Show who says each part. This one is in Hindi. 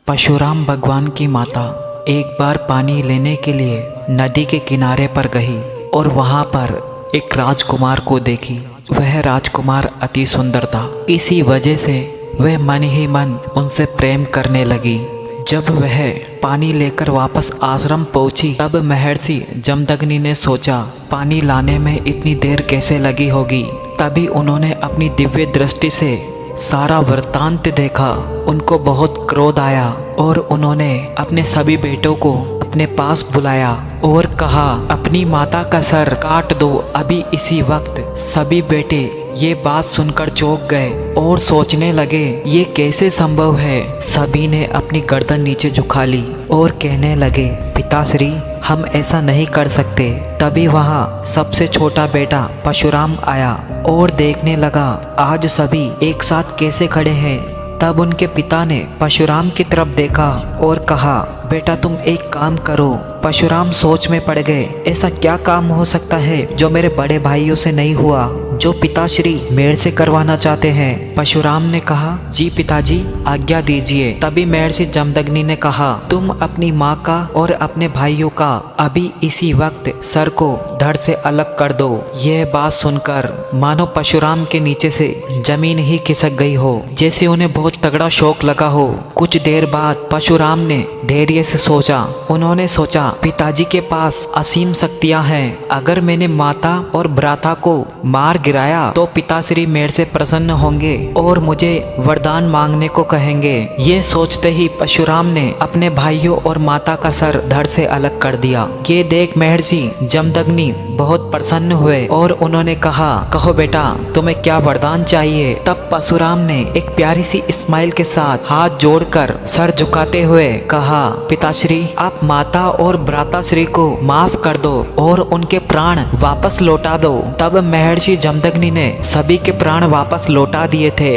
Speaker 1: परशुराम भगवान की माता एक बार पानी लेने के लिए नदी के किनारे पर गई और वहां पर एक राजकुमार को देखी। वह राजकुमार अति सुंदर था, इसी वजह से वह मन ही मन उनसे प्रेम करने लगी। जब वह पानी लेकर वापस आश्रम पहुंची तब महर्षि जमदग्नि ने सोचा पानी लाने में इतनी देर कैसे लगी होगी। तभी उन्होंने अपनी दिव्य दृष्टि से सारा वृत्तांत देखा। उनको बहुत क्रोध आया और उन्होंने अपने सभी बेटों को अपने पास बुलाया और कहा अपनी माता का सर काट दो अभी इसी वक्त। सभी बेटे ये बात सुनकर चौंक गए और सोचने लगे ये कैसे संभव है। सभी ने अपनी गर्दन नीचे झुका ली और कहने लगे पिताश्री हम ऐसा नहीं कर सकते। तभी वहाँ सबसे छोटा बेटा परशुराम आया और देखने लगा आज सभी एक साथ कैसे खड़े हैं। तब उनके पिता ने परशुराम की तरफ देखा और कहा बेटा तुम एक काम करो। परशुराम सोच में पड़ गए ऐसा क्या काम हो सकता है जो मेरे बड़े भाइयों से नहीं हुआ, जो पिताश्री मेरे से करवाना चाहते हैं। परशुराम ने कहा जी पिताजी आज्ञा दीजिए। तभी महर्षि जमदग्नि ने कहा तुम अपनी माँ का और अपने भाइयों का अभी इसी वक्त सर को धड़ से अलग कर दो। यह बात सुनकर मानो परशुराम के नीचे से जमीन ही खिसक गई हो, जैसे उन्हें बहुत तगड़ा शौक लगा हो। कुछ देर बाद परशुराम ने धैर्य से सोचा। उन्होंने सोचा पिताजी के पास असीम शक्तियां हैं, अगर मैंने माता और भ्राता को मार गिराया तो पिताश्री मेरे से प्रसन्न होंगे और मुझे वरदान मांगने को कहेंगे। ये सोचते ही परशुराम ने अपने भाइयों और माता का सर धड़ से अलग कर दिया। ये देख महर्षि जमदग्नि बहुत प्रसन्न हुए और उन्होंने कहा कहो बेटा तुम्हें क्या वरदान चाहिए। तब परशुराम ने एक प्यारी सी स्माइल के साथ हाथ जोड़कर सर झुकाते हुए कहा पिताश्री आप माता और भ्राताश्री को माफ कर दो और उनके प्राण वापस लौटा दो। तब महर्षि जमदग्नि ने सभी के प्राण वापस लौटा दिए थे।